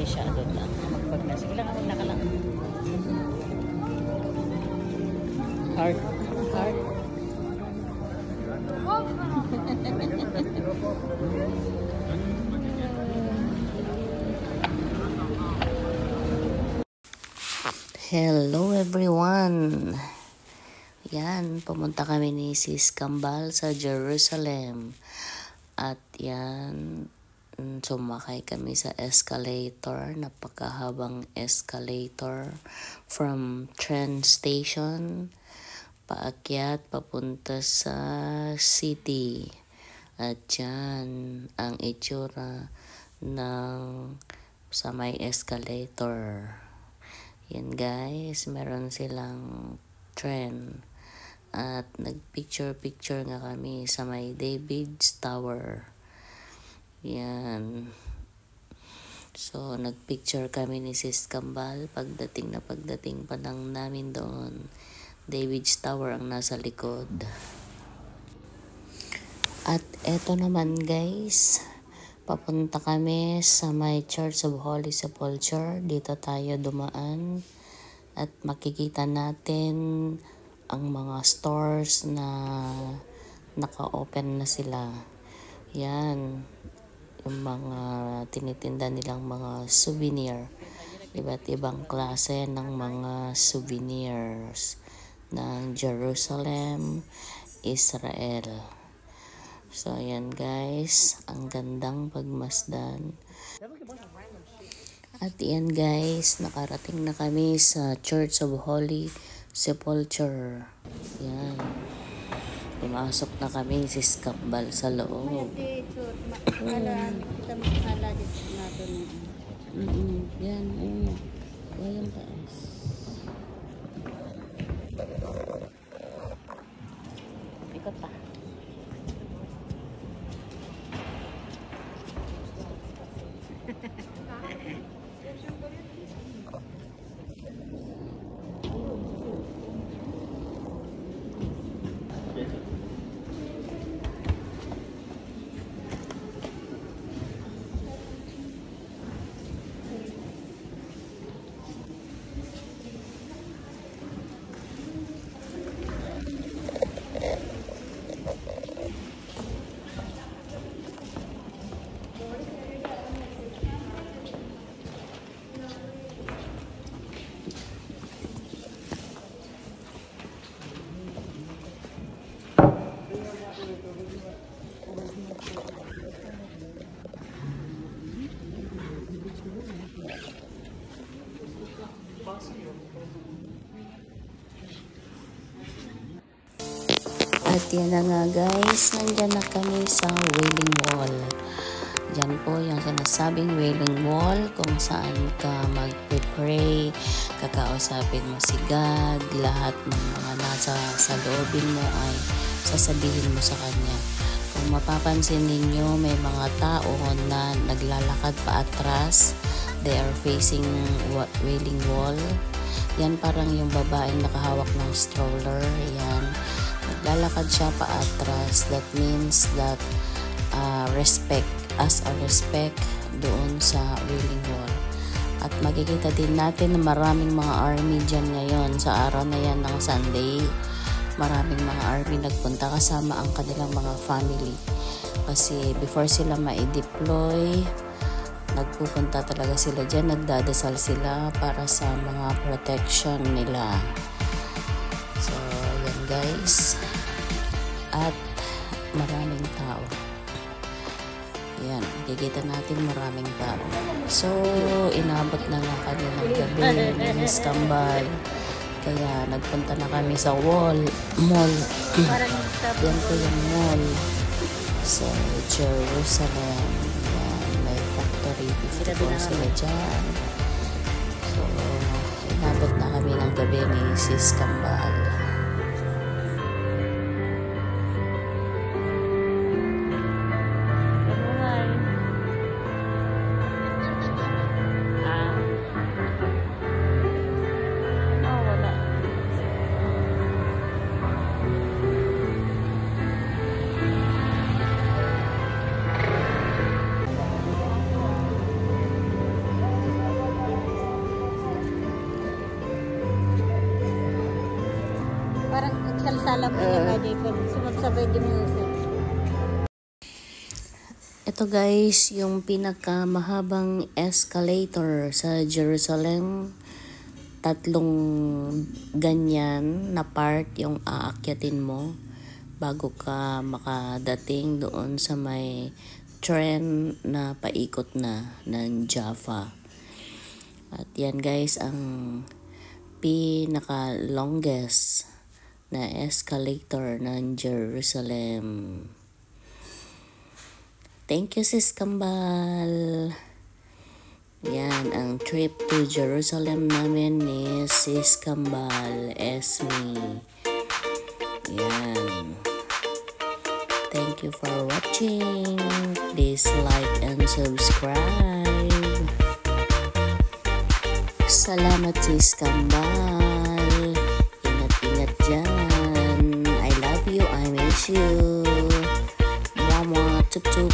Hindi siya doon lang. Magpag na. Sige lang, wala ka lang. Heart. Heart. Hello everyone. Yan, pumunta kami ni Sis Kambal sa Jerusalem. At yan, sumakay kami sa escalator, napakahabang escalator from train station paakyat papunta sa city. At yan ang itsura ng sa may escalator. Yan guys, meron silang train. At nagpicture-picture nga kami sa may David's Tower. Yan. So, nagpicture kami ni Sis Kambal. Pagdating pa lang namin doon, David's Tower ang nasa likod. At eto naman guys, papunta kami sa may Church of Holy Sepulchre. Dito tayo dumaan. At makikita natin ang mga stores na naka-open na sila. Yan. Yung mga tinitinda nilang mga souvenir. Iba't ibang klase ng mga souvenirs ng Jerusalem, Israel. So, ayan guys. Ang gandang pagmasdan. At yan guys, nakarating na kami sa Church of Holy Sepulchre. Yan. Pumasok na kami si Kambal sa loob. Yan. Walang taas. Ikot pa. At yan na nga guys, nandyan na kami sa Wailing Wall. Diyan po yung sinasabing Wailing Wall kung saan ka mag-pray, kakausapin mo si God, lahat ng mga nasa sa loobin mo ay sasabihin mo sa Kanya. Kung mapapansin ninyo, may mga tao na naglalakad pa atras, they are facing Wailing Wall. Yan parang yung babaeng nakahawak ng stroller, yan. Naglalakad siya pa atras. That means that respect, as a respect doon sa Wailing Wall. At makikita din natin na maraming mga army dyan ngayon sa araw na yan ng Sunday. Maraming mga army nagpunta kasama ang kanilang mga family. Kasi before sila ma-deploy, nagpupunta talaga sila dyan, nagdadasal sila para sa mga protection nila. So, yan guys. At maraming tao. Yan, nakikita natin maraming tao. So, inabot na nga kami ng gabi ni Sis Kambal. Kaya nagpunta na kami sa mall. Yan po yung mall sa Jerusalem. Yan, may factory. Before sila dyan. So, inabot na kami ng gabi ni Sis Kambal. Sala-sala mo di ko sumagsabay di music. Ito guys, yung pinakamahabang escalator sa Jerusalem. 3 ganyan na part yung aakyatin mo bago ka makadating doon sa may tren na paikot na ng Jaffa. At yan guys, ang pinaka-longest na escalator ng Jerusalem. Thank you, Sis Kambal. Yan, ang trip to Jerusalem namin ni Sis Kambal, Esme. Yan. Thank you for watching. Please like and subscribe. Salamat, Sis Kambal. Ingat-ingat dyan. I love you. I miss you. Mama, tup-tup.